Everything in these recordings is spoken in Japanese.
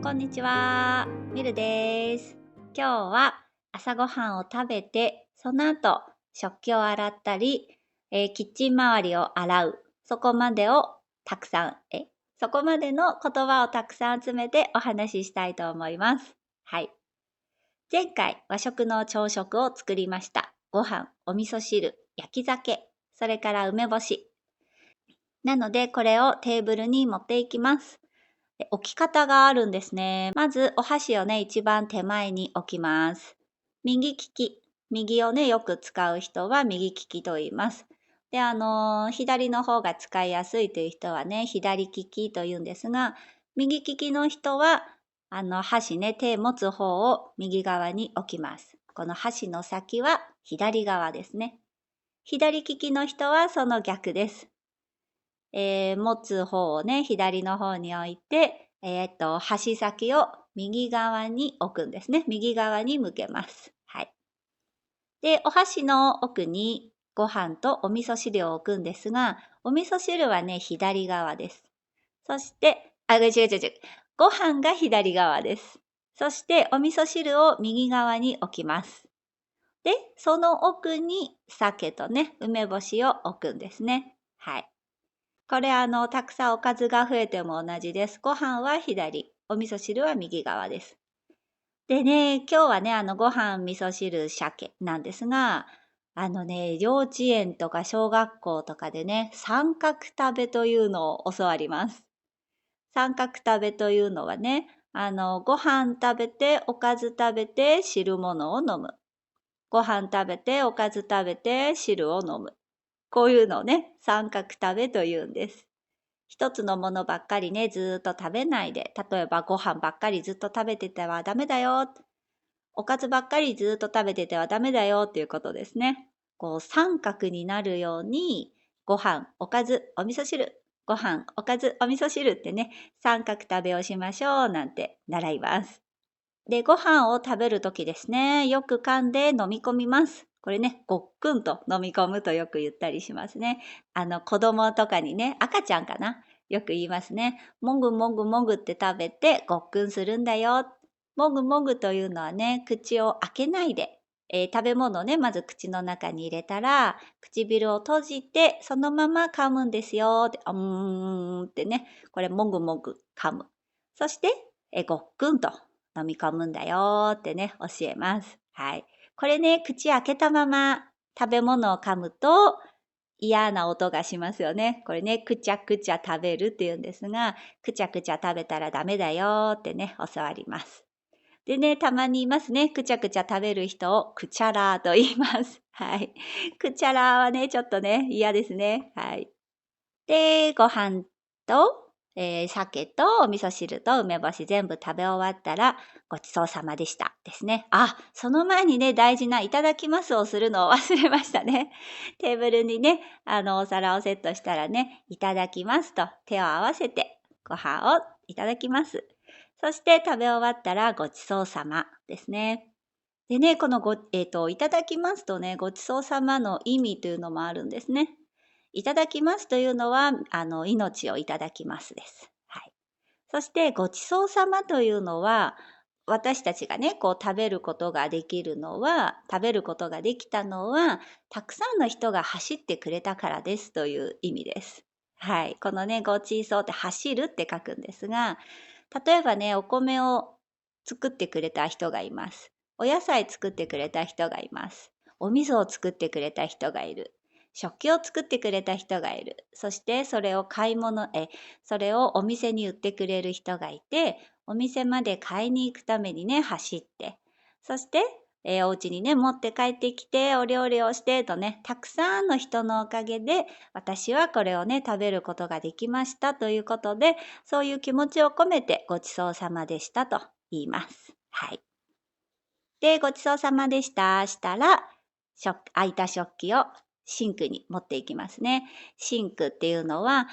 こんにちは、ミルです。今日は朝ごはんを食べて、その後食器を洗ったり、キッチン周りを洗う、そこまでの言葉をたくさん集めてお話ししたいと思います。はい。前回和食の朝食を作りました。ご飯、お味噌汁、焼き鮭、それから梅干し。なのでこれをテーブルに持っていきます。置き方があるんですね。まずお箸をね、一番手前に置きます。右利き。右をね、よく使う人は右利きと言います。で、左の方が使いやすいという人はね、左利きと言うんですが、右利きの人は、箸ね、手持つ方を右側に置きます。この箸の先は左側ですね。左利きの人はその逆です。持つ方をね、左の方に置いて、箸先を右側に置くんですね。右側に向けます。はい。で、お箸の奥にご飯とお味噌汁を置くんですが、お味噌汁はね、左側です。そして、違う。ご飯が左側です。そして、お味噌汁を右側に置きます。で、その奥に鮭とね、梅干しを置くんですね。はい。これたくさんおかずが増えても同じです。ご飯は左、お味噌汁は右側です。でね、今日はね、ご飯、味噌汁、鮭なんですが、幼稚園とか小学校とかでね、三角食べというのを教わります。三角食べというのはね、ご飯食べて、おかず食べて、汁物を飲む。ご飯食べて、おかず食べて、汁を飲む。こういうのをね、三角食べというんです。一つのものばっかりね、ずーっと食べないで、例えばご飯ばっかりずっと食べててはダメだよ。おかずばっかりずっと食べててはダメだよっていうことですね。こう三角になるように、ご飯、おかず、お味噌汁、ご飯、おかず、お味噌汁ってね、三角食べをしましょうなんて習います。で、ご飯を食べるときですね、よく噛んで飲み込みます。これね、ごっくんと飲み込むとよく言ったりしますね。子供とかにね、赤ちゃんかな、よく言いますね。もぐもぐもぐって食べてごっくんするんだよ。もぐもぐというのはね、口を開けないで、食べ物をね、まず口の中に入れたら、唇を閉じて、そのまま噛むんですよ。で、ってね、これもぐもぐ噛む。そして、ごっくんと飲み込むんだよってね、教えます。はい。これね、口開けたまま食べ物を噛むと嫌な音がしますよね。これね、くちゃくちゃ食べるって言うんですが、くちゃくちゃ食べたらダメだよってね、教わります。でね、たまにいますね。くちゃくちゃ食べる人をくちゃらーと言います。はい。くちゃらーはね、ちょっとね、嫌ですね。はい。で、ご飯と、鮭とお味噌汁と梅干し全部食べ終わったら、ごちそうさまでしたですね。あ、その前にね、大事ないただきますをするのを忘れましたね。テーブルにね、お皿をセットしたらね、いただきますと手を合わせてご飯をいただきます。そして食べ終わったらごちそうさまですね。でね、このいただきますとね、ごちそうさまの意味というのもあるんですね。いただきますというのは、命をいただきますです。はい。そして、ごちそうさまというのは、私たちがね、こう食べることができるのは、食べることができたのは、たくさんの人が走ってくれたからですという意味です。はい。このね、ごちそうって走るって書くんですが、例えばね、お米を作ってくれた人がいます。お野菜作ってくれた人がいます。お味噌を作ってくれた人がいる。食器を作ってくれた人がいる。そしてそれをそれをお店に売ってくれる人がいて、お店まで買いに行くためにね、走って、そして、お家にね、持って帰ってきて、お料理をしてとね、たくさんの人のおかげで、私はこれをね、食べることができましたということで、そういう気持ちを込めてごちそうさまでしたと言います。はい。で、ごちそうさまでしたら、空いた食器をシンクに持っていきますね。シンクっていうのは、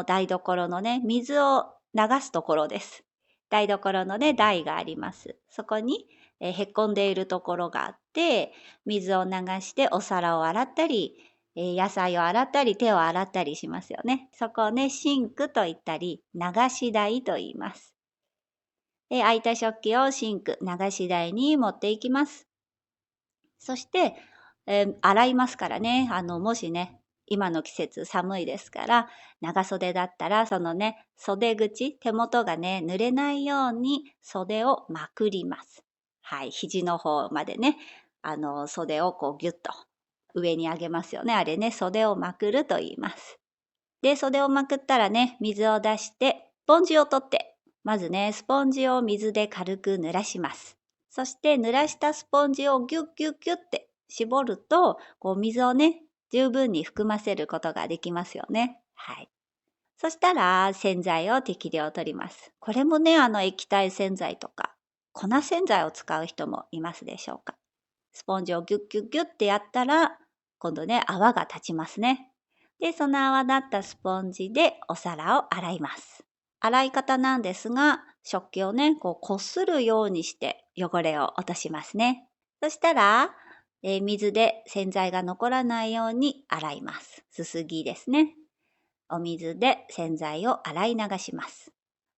台所のね、水を流すところです。台所のね、台があります。そこに、へこんでいるところがあって、水を流してお皿を洗ったり、野菜を洗ったり、手を洗ったりしますよね。そこをね、シンクと言ったり、流し台と言います。空いた食器をシンク、流し台に持っていきます。そして、洗いますからね。もしね、今の季節寒いですから、長袖だったら、そのね、袖口、手元がね、濡れないように袖をまくります。はい、肘の方までね、袖をこうギュッと上に上げますよね。あれね、袖をまくると言います。で、袖をまくったらね、水を出して、スポンジを取って、まずね、スポンジを水で軽く濡らします。そして濡らしたスポンジをギュッギュッギュッって絞ると、こう水をね、十分に含ませることができますよね。はい。そしたら洗剤を適量取ります。これもね、液体洗剤とか粉洗剤を使う人もいますでしょうか。スポンジをギュッギュッギュッってやったら、今度ね、泡が立ちますね。で、その泡立ったスポンジでお皿を洗います。洗い方なんですが、食器をね、こうこするようにして汚れを落としますね。そしたら、水で洗剤が残らないように洗います。すすぎですね。お水で洗剤を洗い流します。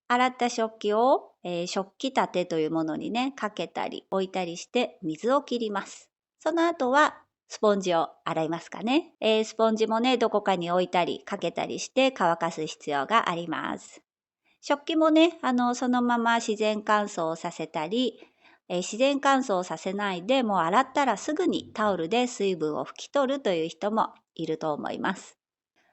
洗った食器を、食器立てというものにね、かけたり置いたりして水を切ります。その後はスポンジを洗いますかね。スポンジもね、どこかに置いたりかけたりして乾かす必要があります。食器もね、そのまま自然乾燥させたり、自然乾燥させないでもう洗ったらすぐにタオルで水分を拭き取るという人もいると思います。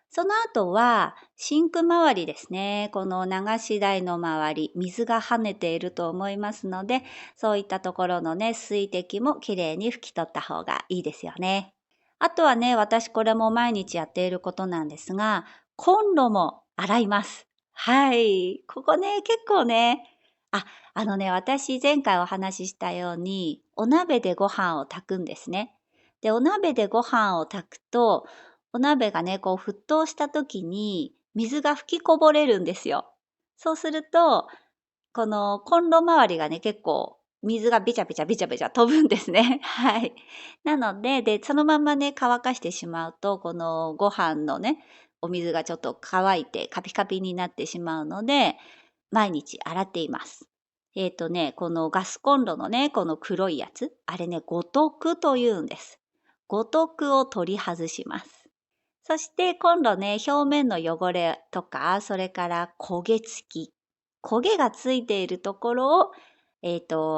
その後はシンク周りですね。この流し台の周り、水が跳ねていると思いますので、そういったところのね、水滴もきれいに拭き取った方がいいですよね。あとはね、私これも毎日やっていることなんですが、コンロも洗います。はい。ここね、結構ね、私前回お話ししたように、お鍋でご飯を炊くんですね。で、お鍋でご飯を炊くと、お鍋がね、こう沸騰した時に水が吹きこぼれるんですよ。そうすると、このコンロ周りがね、結構水がべちゃべちゃべちゃべちゃ飛ぶんですね。はい。なので、そのままね、乾かしてしまうと、このご飯のね、お水がちょっと乾いてカピカピになってしまうので、毎日洗っています。このガスコンロのね、この黒いやつ、あれね、五徳と言うんです。五徳を取り外します。そして今度ね、表面の汚れとか、それから焦げ付き、焦げがついているところを、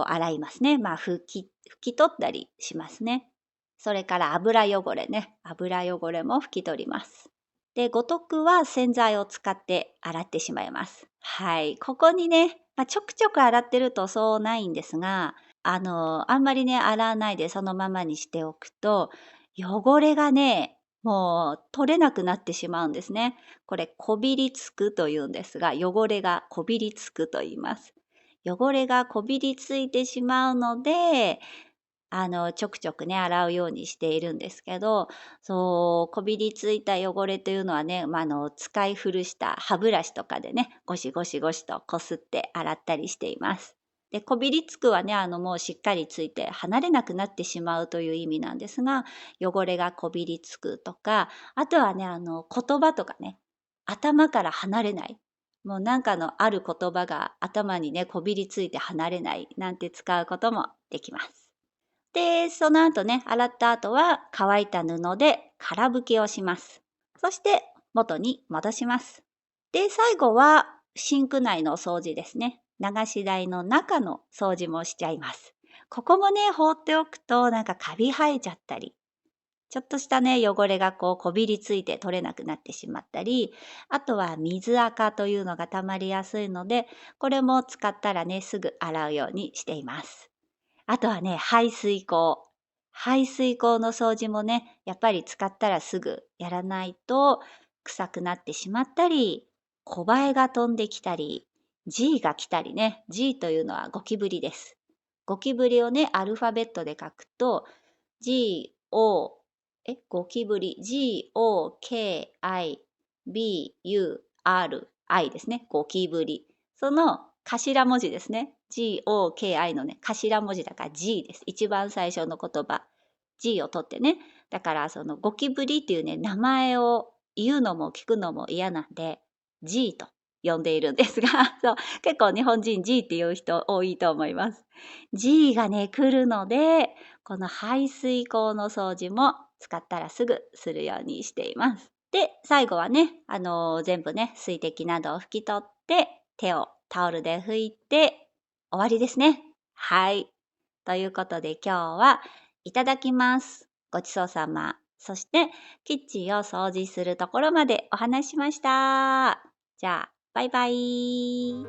洗いますね。まあ、拭き取ったりしますね。それから油汚れね。油汚れも拭き取ります。で、五徳は洗剤を使って洗ってしまいます。はい。ここにね、ちょくちょく洗ってるとそうないんですが、あんまりね、洗わないでそのままにしておくと、汚れがね、もう取れなくなってしまうんですね。これ、こびりつくというんですが、汚れがこびりつくと言います。汚れがこびりついてしまうので、ちょくちょくね、洗うようにしているんですけど、そう、こびりついた汚れというのはね、使い古した歯ブラシとかでね、ゴシゴシゴシとこすって洗ったりしています。で、こびりつくはね、もうしっかりついて離れなくなってしまうという意味なんですが、汚れがこびりつくとか、あとはね、言葉とかね、頭から離れない。もうなんかのある言葉が頭にね、こびりついて離れないなんて使うこともできます。で、その後ね、洗った後は乾いた布で空拭きをします。そして元に戻します。で、最後はシンク内の掃除ですね。流し台の中の掃除もしちゃいます。ここもね、放っておくとなんかカビ生えちゃったり、ちょっとしたね、汚れがこうこびりついて取れなくなってしまったり、あとは水垢というのが溜まりやすいので、これも使ったらね、すぐ洗うようにしています。あとはね、排水口。排水口の掃除もね、やっぱり使ったらすぐやらないと臭くなってしまったり、小バエが飛んできたり、G が来たりね。G というのはゴキブリです。ゴキブリをね、アルファベットで書くと、G, O, ゴキブリ、G, O, K, I, B, U, R, I ですね。ゴキブリ。その頭文字ですね。GOKI のね、頭文字だから G です。一番最初の言葉。G を取ってね。だからそのゴキブリっていうね、名前を言うのも聞くのも嫌なんで、G と呼んでいるんですが、そう、結構日本人 G っていう人多いと思います。G がね、来るので、この排水口の掃除も使ったらすぐするようにしています。で、最後はね、全部ね、水滴などを拭き取って、手をタオルで拭いて終わりですね。はい。ということで今日はいただきます。ごちそうさま。そしてキッチンを掃除するところまでお話ししました。じゃあ、バイバイ。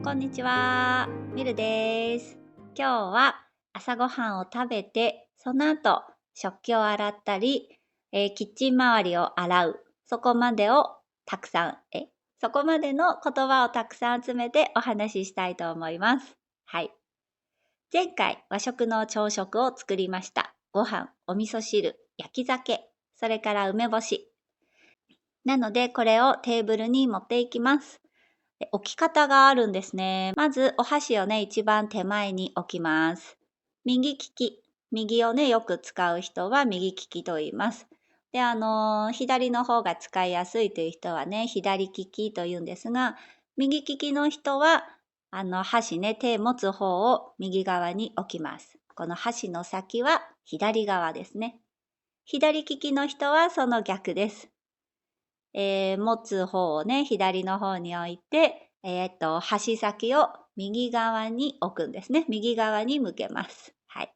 こんにちは。ミルです。今日は朝ごはんを食べて、その後食器を洗ったり、キッチン周りを洗う。そこまでをたくさん、そこまでの言葉をたくさん集めてお話ししたいと思います。はい。前回和食の朝食を作りました。ご飯、お味噌汁、焼き鮭、それから梅干し。なのでこれをテーブルに持っていきます。置き方があるんですね。まずお箸をね、一番手前に置きます。右利き。右をね、よく使う人は右利きと言います。で、左の方が使いやすいという人はね、左利きと言うんですが、右利きの人は、箸ね、手持つ方を右側に置きます。この箸の先は左側ですね。左利きの人はその逆です。持つ方をね、左の方に置いて、箸先を右側に置くんですね。右側に向けます。はい。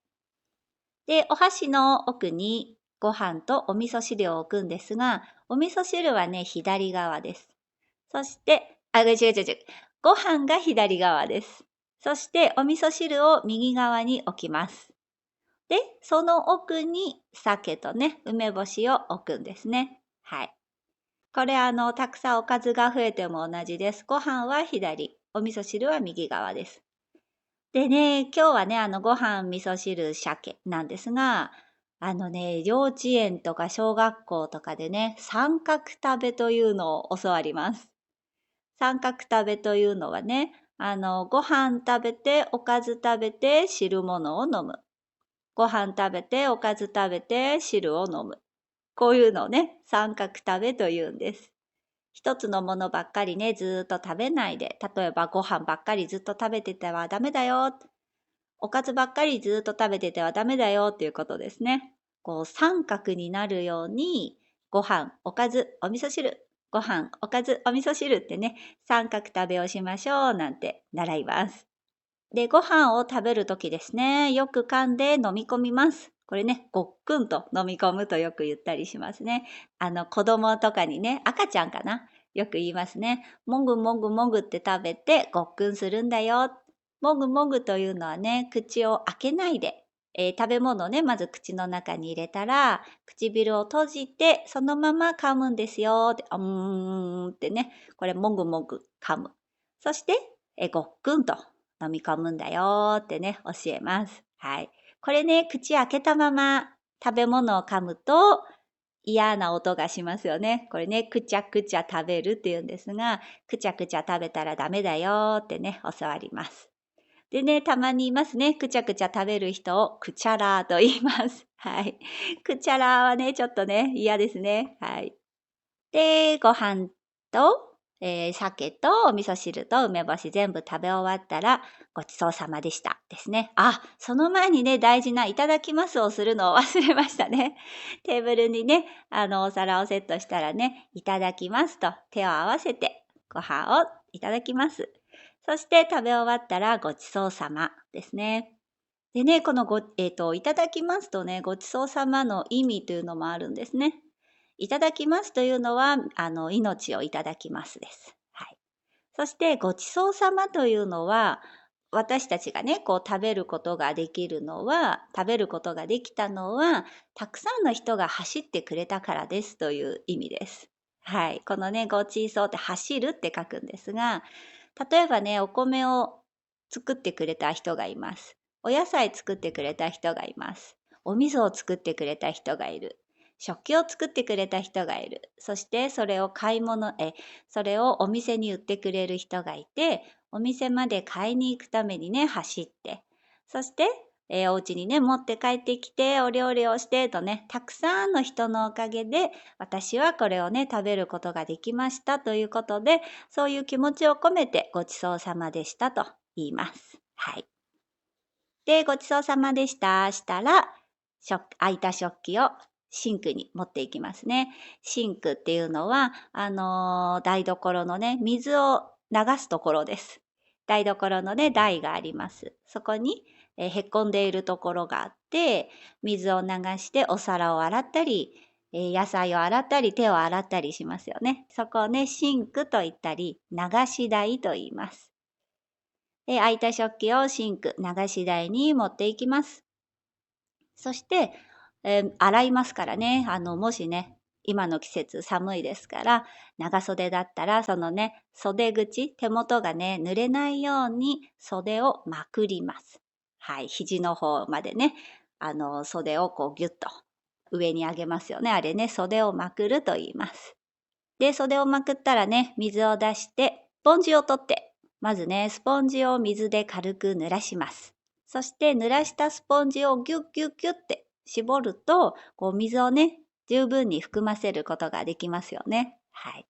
で、お箸の奥にご飯とお味噌汁を置くんですが、お味噌汁はね、左側です。そして、違う違う違う。ご飯が左側です。そして、お味噌汁を右側に置きます。で、その奥に鮭とね、梅干しを置くんですね。はい。これたくさんおかずが増えても同じです。ご飯は左、お味噌汁は右側です。でね、今日はね、ご飯、味噌汁、鮭なんですが、幼稚園とか小学校とかでね、三角食べというのを教わります。三角食べというのはね、ご飯食べて、おかず食べて、汁物を飲む。ご飯食べて、おかず食べて、汁を飲む。こういうのをね、三角食べというんです。一つのものばっかりね、ずーっと食べないで、例えばご飯ばっかりずっと食べててはダメだよ。おかずばっかりずっと食べててはダメだよっていうことですね。こう三角になるように、ご飯、おかず、お味噌汁、ご飯、おかず、お味噌汁ってね、三角食べをしましょうなんて習います。で、ご飯を食べるときですね、よく噛んで飲み込みます。これね、ごっくんと飲み込むとよく言ったりしますね。子供とかにね、赤ちゃんかな、よく言いますね。もぐもぐもぐって食べてごっくんするんだよ。もぐもぐというのはね、口を開けないで、食べ物をね、まず口の中に入れたら、唇を閉じて、そのまま噛むんですよ。で、ってね、これもぐもぐ噛む。そして、ごっくんと飲み込むんだよってね、教えます。はい。これね、口開けたまま食べ物を噛むと嫌な音がしますよね。これね、くちゃくちゃ食べるって言うんですが、くちゃくちゃ食べたらダメだよってね、教わります。でね、たまにいますね。くちゃくちゃ食べる人をくちゃらーと言います。はい。くちゃらーはね、ちょっとね、嫌ですね。はい。で、ご飯と、鮭とお味噌汁と梅干し全部食べ終わったら、ごちそうさまでしたですね。あ、その前にね、大事ないただきますをするのを忘れましたね。テーブルにね、お皿をセットしたらね、いただきますと手を合わせてご飯をいただきます。そして食べ終わったらごちそうさまですね。でね、このいただきますとね、ごちそうさまの意味というのもあるんですね。いただきますというのは、命をいただきますです。はい。そして、ごちそうさまというのは、私たちがね、こう食べることができるのは、食べることができたのは、たくさんの人が走ってくれたからですという意味です。はい。このね、ごちそうって走るって書くんですが、例えばね、お米を作ってくれた人がいます。お野菜作ってくれた人がいます。お味噌を作ってくれた人がいる。食器を作ってくれた人がいる。そしてそれをそれをお店に売ってくれる人がいて、お店まで買いに行くためにね、走って。そして、お家にね、持って帰ってきて、お料理をしてとね、たくさんの人のおかげで、私はこれをね、食べることができましたということで、そういう気持ちを込めてごちそうさまでしたと言います。はい。で、ごちそうさまでしたら、空いた食器をシンクに持っていきますね。シンクっていうのは、台所のね、水を流すところです。台所のね、台があります。そこに、へっこんでいるところがあって、水を流してお皿を洗ったり、野菜を洗ったり、手を洗ったりしますよね。そこをね、シンクと言ったり、流し台と言います。空いた食器をシンク、流し台に持っていきます。そして、洗いますからね。もしね、今の季節寒いですから、長袖だったら、そのね、袖口、手元がね、濡れないように袖をまくります。はい、肘の方までね、袖をこうギュッと上に上げますよね。あれね、袖をまくると言います。で、袖をまくったらね、水を出して、スポンジを取って、まずね、スポンジを水で軽く濡らします。そして濡らしたスポンジをギュッギュッギュッって絞ると、こう水をね、十分に含ませることができますよね。はい。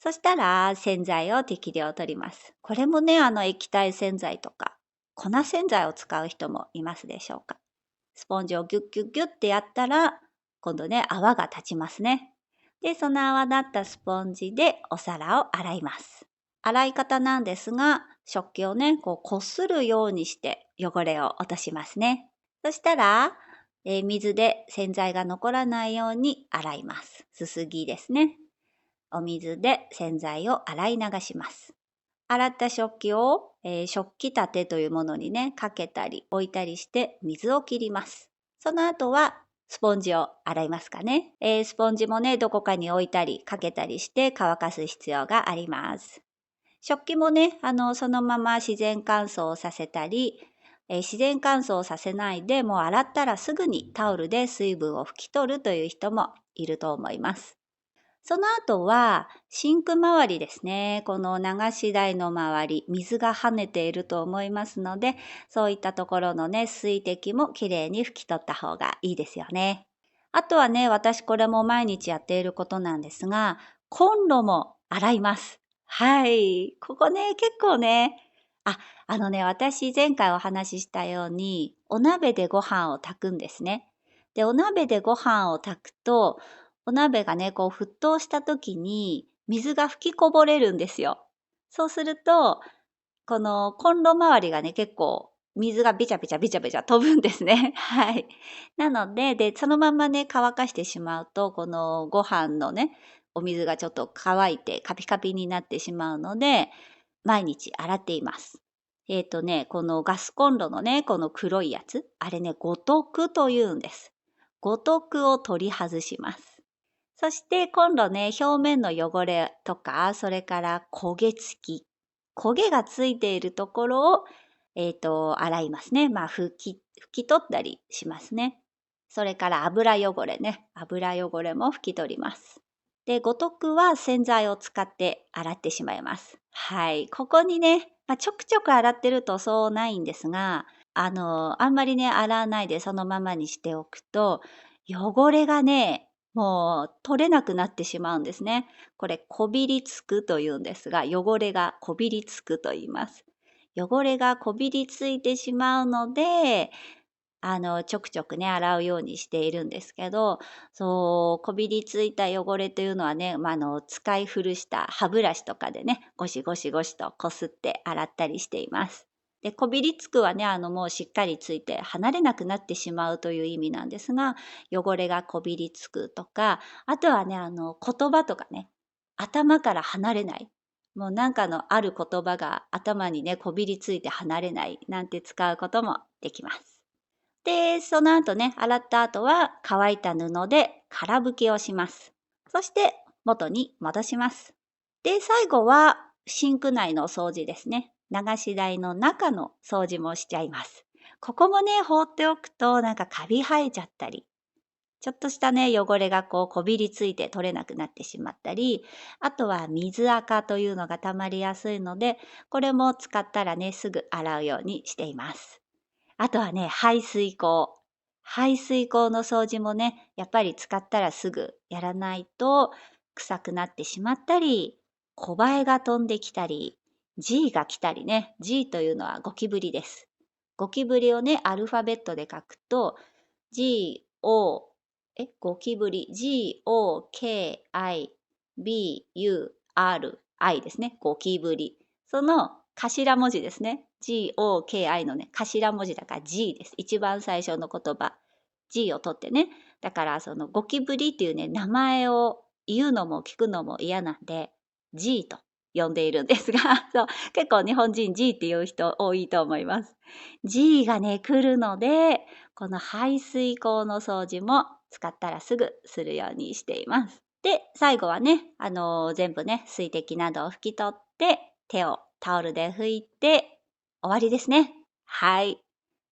そしたら洗剤を適量取ります。これもね、液体洗剤とか粉洗剤を使う人もいますでしょうか。スポンジをギュッギュッギュッってやったら、今度ね、泡が立ちますね。で、その泡立ったスポンジでお皿を洗います。洗い方なんですが、食器をね、こうこするようにして汚れを落としますね。そしたら、水で洗剤が残らないように洗います。すすぎですね。お水で洗剤を洗い流します。洗った食器を、食器立てというものにね、かけたり置いたりして水を切ります。その後はスポンジを洗いますかね。スポンジもね、どこかに置いたりかけたりして乾かす必要があります。食器もね、そのまま自然乾燥させたり、自然乾燥させないでもう洗ったらすぐにタオルで水分を拭き取るという人もいると思います。その後はシンク周りですね。この流し台の周り、水が跳ねていると思いますので、そういったところのね、水滴もきれいに拭き取った方がいいですよね。あとはね、私これも毎日やっていることなんですが、コンロも洗います。はい。ここね、結構ね、私前回お話ししたように、お鍋でご飯を炊くんですね。で、お鍋でご飯を炊くと、お鍋がね、こう沸騰した時に水が吹きこぼれるんですよ。そうすると、このコンロ周りがね、結構水がべちゃべちゃべちゃべちゃ飛ぶんですね。はい。なので、そのままね、乾かしてしまうと、このご飯のね、お水がちょっと乾いてカピカピになってしまうので、毎日洗っています。このガスコンロのね、この黒いやつ、あれね、五徳と言うんです。五徳を取り外します。そして今度ね、表面の汚れとか、それから焦げ付き、焦げがついているところを、洗いますね。まあ、拭き取ったりしますね。それから油汚れね。油汚れも拭き取ります。で、五徳は洗剤を使って洗ってしまいます。はい。ここにね、ちょくちょく洗ってるとそうないんですが、あんまりね、洗わないでそのままにしておくと、汚れがね、もう取れなくなってしまうんですね。これ、こびりつくというんですが、汚れがこびりつくと言います。汚れがこびりついてしまうので、ちょくちょくね、洗うようにしているんですけど、そう、こびりついた汚れというのはね、使い古した歯ブラシとかでね、ゴシゴシゴシとこすって洗ったりしています。で、こびりつくはね、もうしっかりついて離れなくなってしまうという意味なんですが、汚れがこびりつくとか、あとはね、言葉とかね、頭から離れない。もうなんかのある言葉が頭にね、こびりついて離れないなんて使うこともできます。で、その後ね、洗った後は乾いた布で空拭きをします。そして元に戻します。で、最後はシンク内の掃除ですね。流し台の中の掃除もしちゃいます。ここもね、放っておくとなんかカビ生えちゃったり、ちょっとしたね、汚れがこうこびりついて取れなくなってしまったり、あとは水垢というのが溜まりやすいので、これも使ったらね、すぐ洗うようにしています。あとはね、排水口。排水口の掃除もね、やっぱり使ったらすぐやらないと臭くなってしまったり、小バエが飛んできたり、G が来たりね。G というのはゴキブリです。ゴキブリをね、アルファベットで書くと、G, O, ゴキブリ、G, O, K, I, B, U, R, I ですね。ゴキブリ。その頭文字ですね。G, O, K, I のね、頭文字だから G です。一番最初の言葉。G を取ってね。だからそのゴキブリっていうね、名前を言うのも聞くのも嫌なんで、G と呼んでいるんですが、そう、結構日本人 G っていう人多いと思います。G がね、来るので、この排水口の掃除も使ったらすぐするようにしています。で、最後はね、全部ね、水滴などを拭き取って、手をタオルで拭いて終わりですね。はい。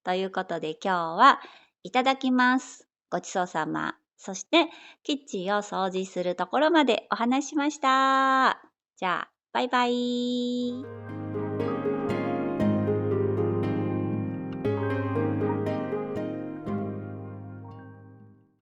ということで今日はいただきます。ごちそうさま。そしてキッチンを掃除するところまでお話ししました。じゃあ、バイバイ。